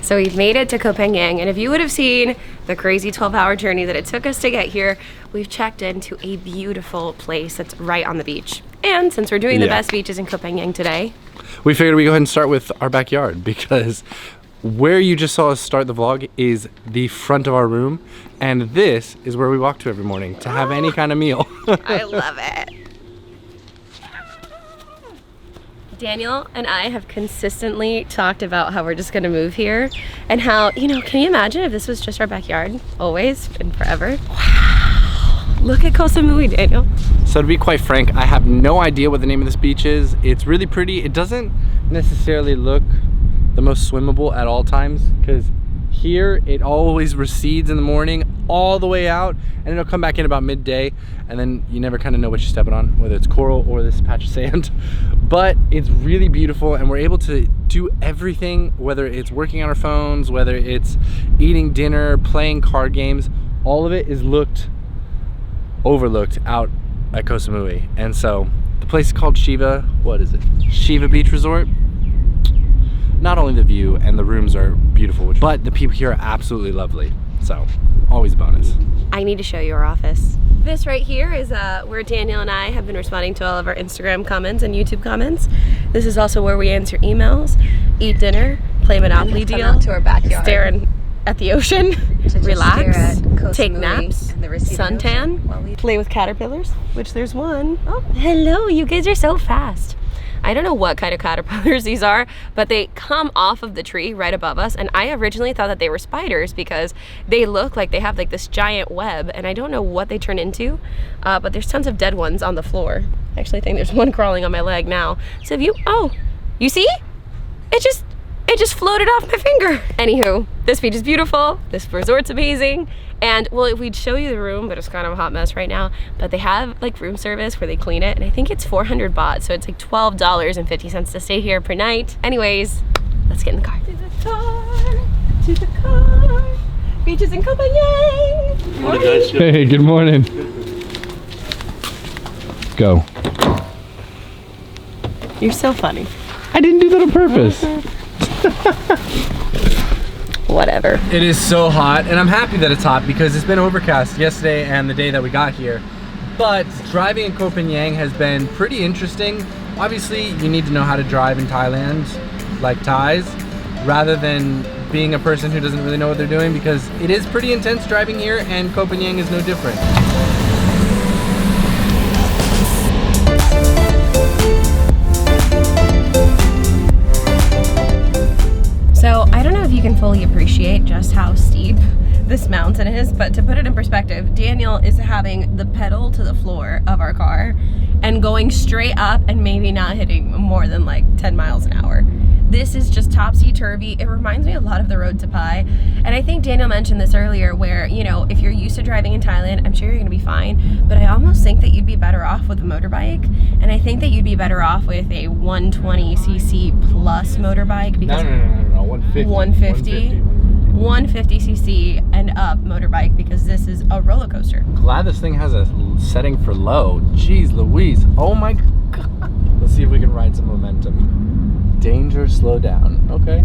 So we've made it to Koh Phangan, and if you would have seen the crazy 12-hour journey that it took us to get here, we've checked into a beautiful place that's right on the beach. And since we're doing the best beaches in Koh Phangan today, we figured we'd go ahead and start with our backyard, because where you just saw us start the vlog is the front of our room, and this is where we walk to every morning to have any kind of meal. I love it. Daniel and I have consistently talked about how we're just gonna move here, and how, you know, can you imagine if this was just our backyard, always and forever? Wow, look at Koh Samui, Daniel. So to be quite frank, I have no idea what the name of this beach is. It's really pretty. It doesn't necessarily look the most swimmable at all times, because here it always recedes in the morning all the way out, and it'll come back in about midday, and then you never kind of know what you're stepping on, whether it's coral or this patch of sand. But it's really beautiful, and we're able to do everything, whether it's working on our phones, whether it's eating dinner, playing card games. All of it is overlooked out at Koh Samui. And so the place is called Shiva. What is it? Shiva Beach Resort. Not only the view and the rooms are beautiful, but the people here are absolutely lovely. So always a bonus. I need to show you our office. This right here is where Daniel and I have been responding to all of our Instagram comments and YouTube comments. This is also where we answer emails, eat dinner, play Monopoly deal, out to our backyard, staring at the ocean, relax, take naps, and the suntan, play with caterpillars, which there's one. Oh, hello, you guys are so fast. I don't know what kind of caterpillars these are, but they come off of the tree right above us, and I originally thought that they were spiders because they look like they have like this giant web, and I don't know what they turn into, but there's tons of dead ones on the floor. I actually think there's one crawling on my leg now. So if you, oh, you see? It just floated off my finger. Anywho, this beach is beautiful, this resort's amazing, and well, we'd show you the room, but it's kind of a hot mess right now, but they have like room service where they clean it, and I think it's 400 baht, so it's like $12.50 to stay here per night. Anyways, let's get in the car. To the car, beaches in Koh Phangan. Morning, guys. Hey, good morning. Go. You're so funny. I didn't do that on purpose. Whatever. It is so hot, and I'm happy that it's hot because it's been overcast yesterday and the day that we got here. But driving in Koh Phangan has been pretty interesting. Obviously, you need to know how to drive in Thailand, like Thais, rather than being a person who doesn't really know what they're doing, because it is pretty intense driving here, and Koh Phangan is no different. So I don't know if you can fully appreciate just how steep this mountain is, but to put it in perspective, Daniel is having the pedal to the floor of our car and going straight up and maybe not hitting more than like 10 miles an hour. This is just topsy-turvy. It reminds me a lot of the road to Pai. And I think Daniel mentioned this earlier where, you know, if you're used to driving in Thailand, I'm sure you're gonna be fine, but I almost think that you'd be better off with a motorbike. And I think that you'd be better off with a 120cc plus motorbike, because No, 150. 150cc and up motorbike, because this is a roller coaster. Glad this thing has a setting for low. Jeez Louise. Oh my God. Let's see if we can ride some momentum. Danger, slow down. Okay.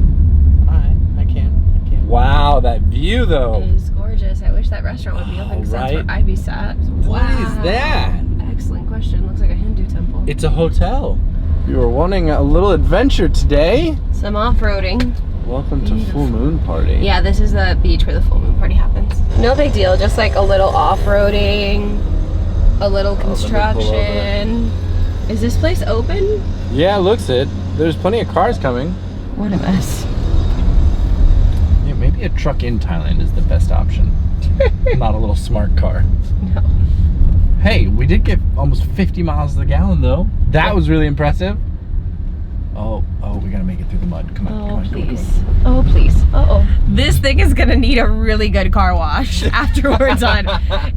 Alright, I can. Wow, that view though. It is gorgeous. I wish that restaurant would be open, because that's where I'd be sat. What is that? Excellent question. Looks like a Hindu temple. It's a hotel. You were wanting a little adventure today? Some off-roading. Welcome to Full Moon Party. Yeah, this is the beach where the full moon party happens. No big deal, just like a little off-roading, a little construction. Is this place open? Yeah, looks it. There's plenty of cars coming. What a mess. Yeah, maybe a truck in Thailand is the best option. Not a little smart car. No. Hey, we did get almost 50 miles to the gallon though. That was really impressive. Oh, we gotta make it through the mud. Come on, come on, please. Go. Oh, please. Uh-oh. This thing is gonna need a really good car wash after we're done.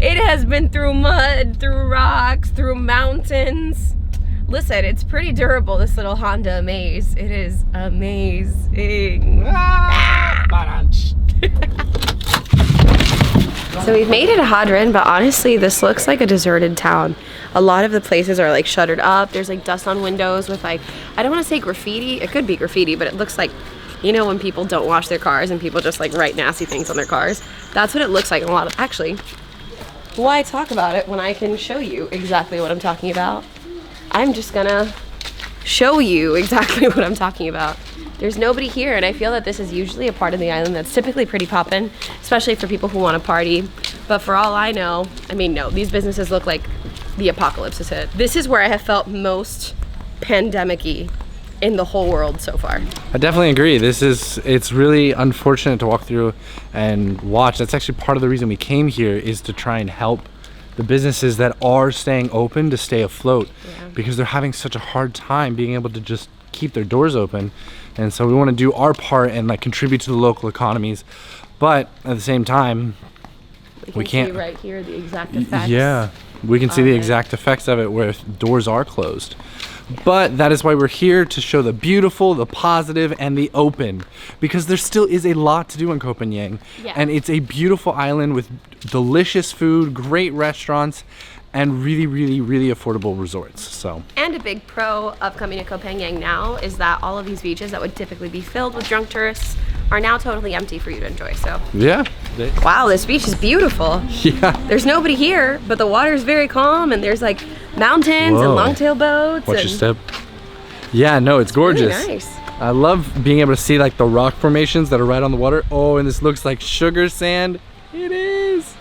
It has been through mud, through rocks, through mountains. Listen, it's pretty durable, this little Honda Amaze. It is amazing. So we've made it to Haad Rin, but honestly, this looks like a deserted town. A lot of the places are like shuttered up. There's like dust on windows with like, I don't want to say graffiti. It could be graffiti, but it looks like You know when people don't wash their cars and people just like write nasty things on their cars? That's what it looks like in a lot of, actually, why talk about it when I can show you exactly what I'm talking about? I'm just gonna show you exactly what I'm talking about. There's nobody here, and I feel that this is usually a part of the island that's typically pretty poppin', especially for people who want to party. But for all I know, I mean, no, these businesses look like the apocalypse has hit. This is where I have felt most pandemic-y in the whole world so far. I definitely agree. It's really unfortunate to walk through and watch. That's actually part of the reason we came here, is to try and help the businesses that are staying open to stay afloat, because they're having such a hard time being able to just keep their doors open. And so we want to do our part and like contribute to the local economies, but at the same time we can't see right here the exact effects. Yeah, we can see the exact effects of it where doors are closed. But that is why we're here, to show the beautiful, the positive, and the open, because there still is a lot to do in Koh Phangan. And it's a beautiful island with delicious food, great restaurants, and really, really, really affordable resorts. So. And a big pro of coming to Koh Phangan now is that all of these beaches that would typically be filled with drunk tourists are now totally empty for you to enjoy. So. Yeah. Wow, this beach is beautiful. Yeah. There's nobody here, but the water is very calm, and there's like mountains and longtail boats. Watch your step. Yeah, no, it's gorgeous. Really nice. I love being able to see like the rock formations that are right on the water. Oh, and this looks like sugar sand. It is.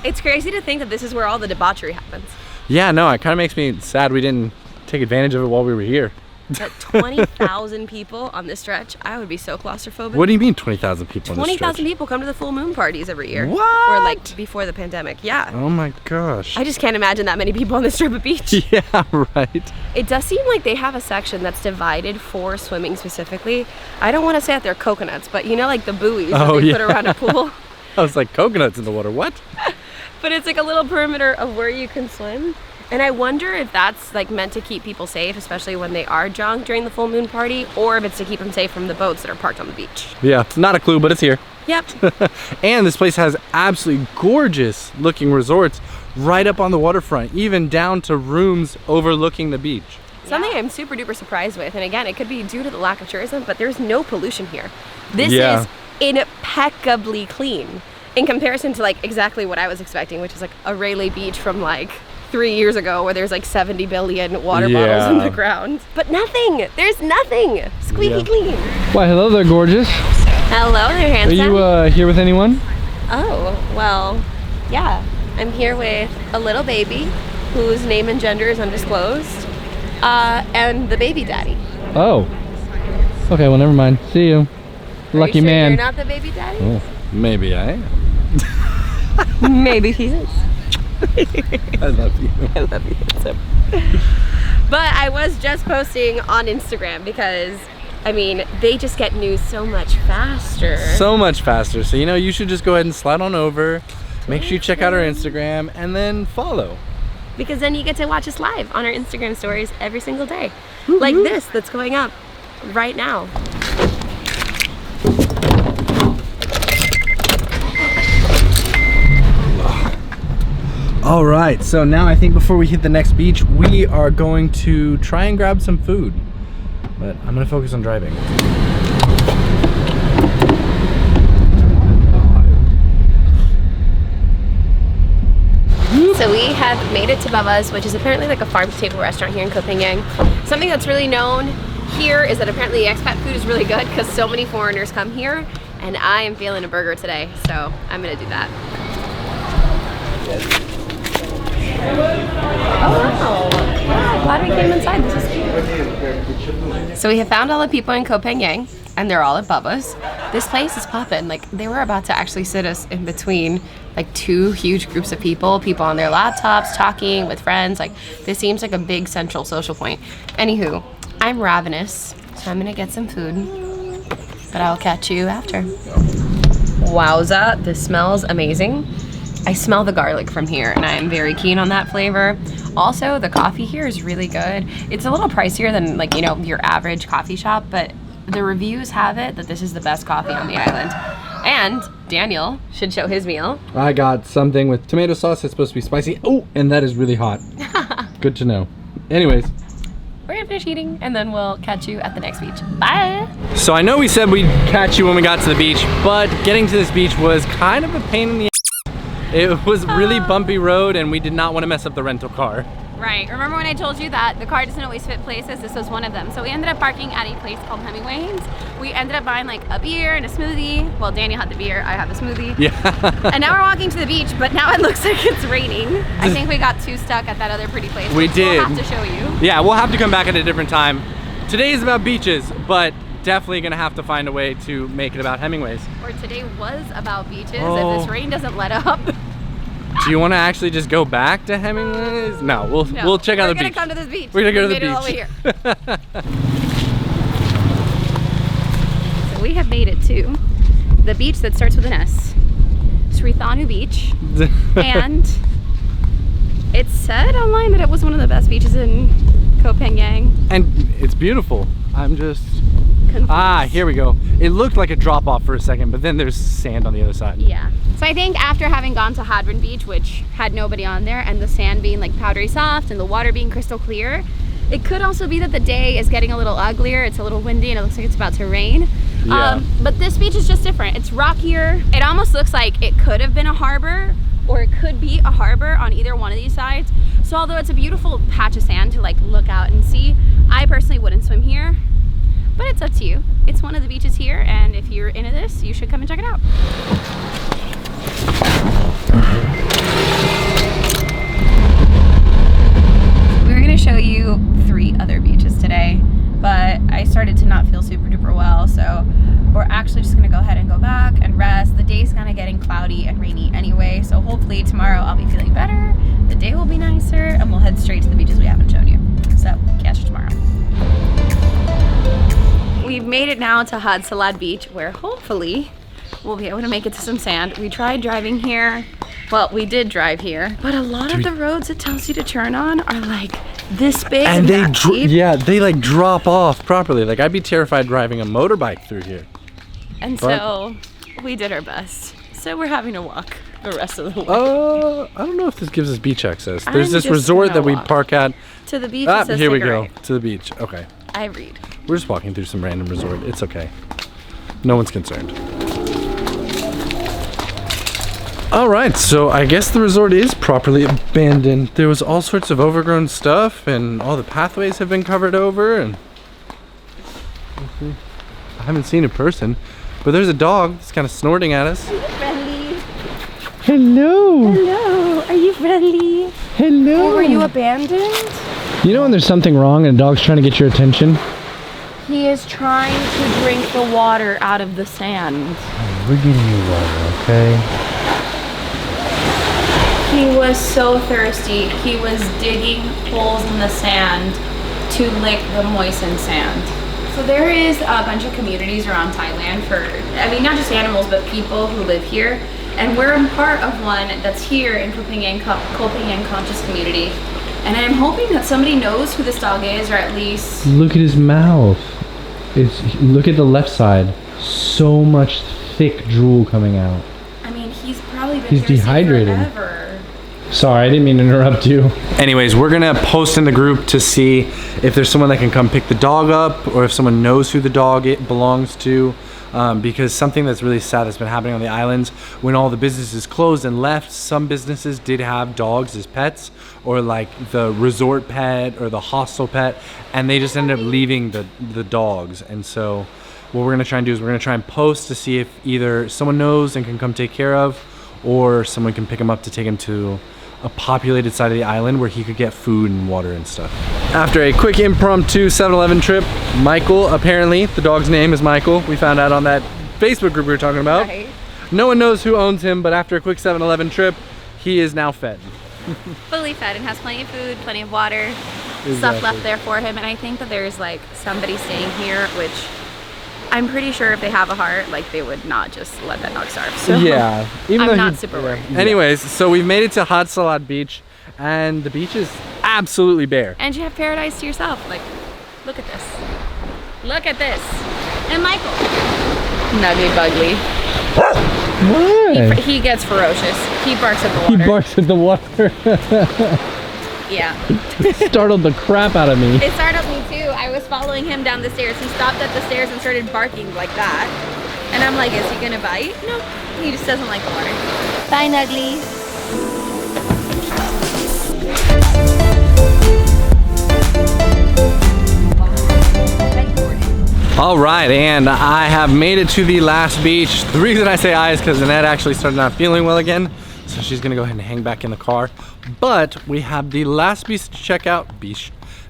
It's crazy to think that this is where all the debauchery happens. Yeah, no, it kind of makes me sad we didn't take advantage of it while we were here. But 20,000 people on this stretch, I would be so claustrophobic. What do you mean 20,000 people on this stretch? 20,000 people come to the full moon parties every year. What? Or like before the pandemic, yeah. Oh my gosh. I just can't imagine that many people on this strip of beach. Yeah, right. It does seem like they have a section that's divided for swimming specifically. I don't want to say that they're coconuts, but you know, like the buoys that they put around a pool. I was like, coconuts in the water, what? But it's like a little perimeter of where you can swim. And I wonder if that's like meant to keep people safe, especially when they are drunk during the full moon party, or if it's to keep them safe from the boats that are parked on the beach. Yeah, not a clue, but it's here. Yep. And this place has absolutely gorgeous looking resorts right up on the waterfront, even down to rooms overlooking the beach. Something I'm super duper surprised with, and again, it could be due to the lack of tourism, but there's no pollution here. This is impeccably clean in comparison to like exactly what I was expecting, which is like a Rayleigh beach from like 3 years ago where there's like 70 billion water bottles on the ground. But nothing, there's nothing. Squeaky clean. Why, hello there, gorgeous. Hello there, handsome. Are you here with anyone? Oh, well, yeah. I'm here with a little baby whose name and gender is undisclosed, and the baby daddy. Oh. Okay, well, never mind. See you. Lucky Are you sure man. You're not the baby daddy? Oh, maybe I am. Maybe he is. I love you. I love you, handsome. But I was just posting on Instagram because, I mean, they just get news so much faster. So much faster. So, you know, you should just go ahead and slide on over. Make sure you check out our Instagram and then follow. Because then you get to watch us live on our Instagram stories every single day. Like this that's going up right now. All right, so now I think before we hit the next beach, we are going to try and grab some food. But I'm gonna focus on driving. So we have made it to Bubba's, which is apparently like a farm-to-table restaurant here in Koh Phangan. Something that's really known here is that apparently the expat food is really good because so many foreigners come here, and I am feeling a burger today, so I'm gonna do that. Oh wow, yeah, glad we came inside, this is cute. So we have found all the people in Koh Phangan, and they're all at Bubba's. This place is poppin'. Like, they were about to actually sit us in between like two huge groups of people on their laptops, talking with friends. Like, this seems like a big central social point. Anywho, I'm ravenous, so I'm gonna get some food, but I'll catch you after. Wowza, this smells amazing. I smell the garlic from here, and I am very keen on that flavor. Also, the coffee here is really good. It's a little pricier than, like, you know, your average coffee shop, but the reviews have it that this is the best coffee on the island. And Daniel should show his meal. I got something with tomato sauce. It's supposed to be spicy. Oh, and that is really hot. Good to know. Anyways. we're gonna finish eating and then we'll catch you at the next beach. Bye. So I know we said we'd catch you when we got to the beach, but getting to this beach was kind of a pain in the ass. It was really bumpy road and we did not want to mess up the rental car. Right, remember when I told you that the car doesn't always fit places? This was one of them. So we ended up parking at a place called Hemingway's. We ended up buying like a beer and a smoothie. Well, Daniel had the beer, I had the smoothie. Yeah. And now we're walking to the beach, but now it looks like it's raining. I think we got too stuck at that other pretty place. We did. We'll have to show you. Yeah, we'll have to come back at a different time. Today is about beaches, but definitely gonna have to find a way to make it about Hemingway's. Or today was about beaches if this rain doesn't let up. Do you want to actually just go back to Hemingway's? No, we'll check out the beach. We're gonna come to this beach. We're gonna go to the beach. All the way beach. here. So we have made it to the beach that starts with an S, Srithanu Beach, and it said online that it was one of the best beaches in Koh Phangan. And it's beautiful. I'm just Confused. Here we go. It looked like a drop off for a second, but then there's sand on the other side. Yeah. So I think after having gone to Haad Rin Beach, which had nobody on there, and the sand being like powdery soft and the water being crystal clear, it could also be that the day is getting a little uglier. It's a little windy and it looks like it's about to rain. Yeah. But this beach is just different. It's rockier. It almost looks like it could have been a harbor, or it could be a harbor on either one of these sides. So although it's a beautiful patch of sand to like look out and see, I personally wouldn't swim here. But it's up to you. It's one of the beaches here, and if you're into this, you should come and check it out. We're gonna show you 3 other beaches today, but I started to not feel super duper well, so we're actually just gonna go ahead and go back and rest. The day's kind of getting cloudy and rainy anyway, so hopefully tomorrow I'll be feeling better, the day will be nicer, and we'll head straight to the beaches we haven't shown you. So, catch you tomorrow. We've made it now to Haad Salad Beach, where hopefully we'll be able to make it to some sand. We tried driving here. Well, we did drive here, but a lot of the roads it tells you to turn on are like this big And they that deep. like drop off properly. Like I'd be terrified driving a motorbike through here. And so we did our best. So we're having to walk the rest of the way. I don't know if this gives us beach access. There's I'm this just resort gonna that we walk. park at. To the beach, it says Here we take a go. right. To the beach. Okay. I read. We're just walking through some random resort. It's okay. No one's concerned. All right, so I guess the resort is properly abandoned. There was all sorts of overgrown stuff and all the pathways have been covered over, and I haven't seen a person, but there's a dog that's kind of snorting at us. Are you friendly? Hello. Hello, are you friendly? Hello. Were you abandoned? You know when there's something wrong and a dog's trying to get your attention? He is trying to drink the water out of the sand. We're getting you water, okay? He was so thirsty. He was digging holes in the sand to lick the moistened sand. So there is a bunch of communities around Thailand for, I mean, not just animals, but people who live here. And we're a part of one that's here in Koh Phangan Conscious Community. And I'm hoping that somebody knows who this dog is, or at least... Look at his mouth. Look at the left side. So much thick drool coming out. I mean, he's probably been He's thirsty dehydrated. forever. Sorry, I didn't mean to interrupt you. Anyways, we're gonna post in the group to see if there's someone that can come pick the dog up, or if someone knows who the dog it belongs to. Because something that's really sad that's been happening on the islands, when all the businesses closed and left, some businesses did have dogs as pets, or like the resort pet or the hostel pet, and they just ended up leaving the dogs. And so what we're gonna try and do is we're gonna try and post to see if either someone knows and can come take care of, or someone can pick him up to take him to a populated side of the island where he could get food and water and stuff. After a quick impromptu 7-Eleven trip, Michael, apparently the dog's name is Michael. We found out on that Facebook group we were talking about. Right. No one knows who owns him, but after a quick 7-Eleven trip, he is now fed. Fully fed and has plenty of food, plenty of water, Exactly. stuff left there for him. And I think that there's like somebody staying here, which I'm pretty sure if they have a heart, like they would not just let that dog starve. So Yeah. Even though I'm not he- super worried. Anyways, so we've made it to Haad Salad Beach, and the beach is absolutely bare. And you have paradise to yourself. Like, look at this. Look at this. And Michael. Nuggly Bugly. What? He gets ferocious. He barks at the He water. barks at the water. Yeah. Startled the crap out of me. It startled me too. I was following him down the stairs. He stopped at the stairs and started barking like that. And I'm like, is he gonna bite? No, he just doesn't like the water. Bye, Nuggly. All right, and I have made it to the last beach. The reason I say I is because Annette actually started not feeling well again, so she's gonna go ahead and hang back in the car. But we have the last beach to check out,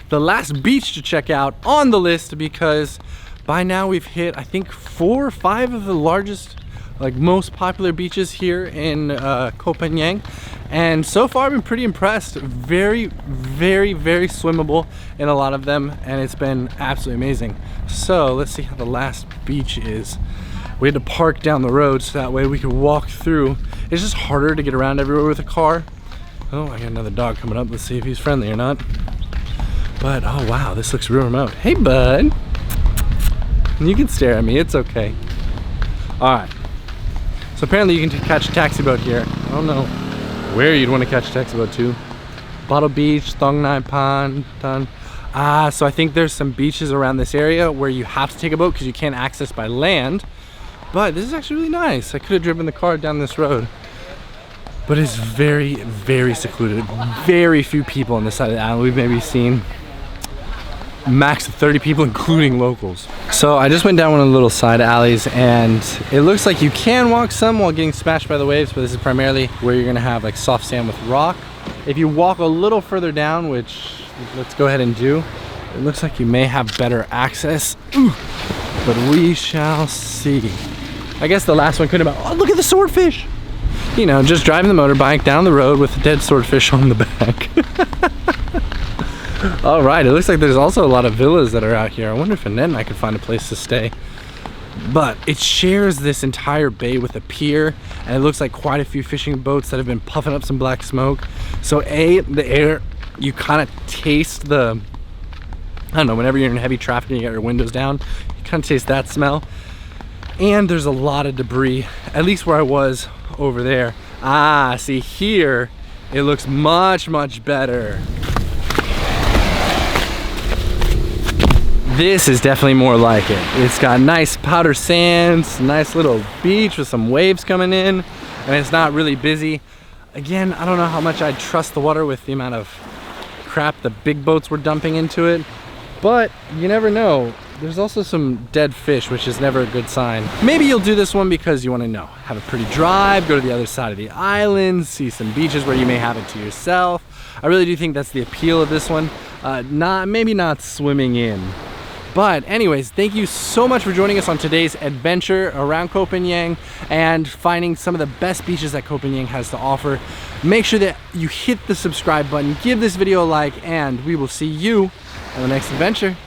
the last beach to check out on the list, because by now we've hit, I think, 4 or 5 of the largest, like most popular beaches here in Koh Phangan. And so far I've been pretty impressed. Very, very, very swimmable in a lot of them, and it's been absolutely amazing. So let's see how the last beach is. We had to park down the road so that way we could walk through. It's just harder to get around everywhere with a car. Oh, I got another dog coming up. Let's see if he's friendly or not. But oh wow, this looks real remote. Hey bud. You can stare at me, it's okay. All right. So apparently you can catch a taxi boat here. I don't know where you'd want to catch a taxi boat to. Bottle Beach, Thong Nai Pan, Tan. So I think there's some beaches around this area where you have to take a boat because you can't access by land. But this is actually really nice. I could have driven the car down this road. But it's very, very secluded. Very few people on this side of the island. We've maybe seen max of 30 people, including locals. So I just went down one of the little side alleys, and it looks like you can walk some while getting smashed by the waves, but this is primarily where you're gonna have like soft sand with rock. If you walk a little further down, which let's go ahead and do, it looks like you may have better access. Ooh, but we shall see. I guess the last one could have been, oh, look at the swordfish. You know, just driving the motorbike down the road with a dead swordfish on the back. All right, it looks like there's also a lot of villas that are out here. I wonder if Annette and I could find a place to stay. But it shares this entire bay with a pier, and it looks like quite a few fishing boats that have been puffing up some black smoke. So the air, you kind of taste the, I don't know, whenever you're in heavy traffic and you got your windows down, you kind of taste that smell. And there's a lot of debris, at least where I was over there. See here, it looks much, much better. This is definitely more like it. It's got nice powder sands, nice little beach with some waves coming in, and it's not really busy. Again, I don't know how much I'd trust the water with the amount of crap the big boats were dumping into it, but you never know. There's also some dead fish, which is never a good sign. Maybe you'll do this one because you want to know, have a pretty drive, go to the other side of the island, see some beaches where you may have it to yourself. I really do think that's the appeal of this one. Maybe not swimming in. But anyways, thank you so much for joining us on today's adventure around Koh Phangan and finding some of the best beaches that Koh Phangan has to offer. Make sure that you hit the subscribe button, give this video a like, and we will see you on the next adventure.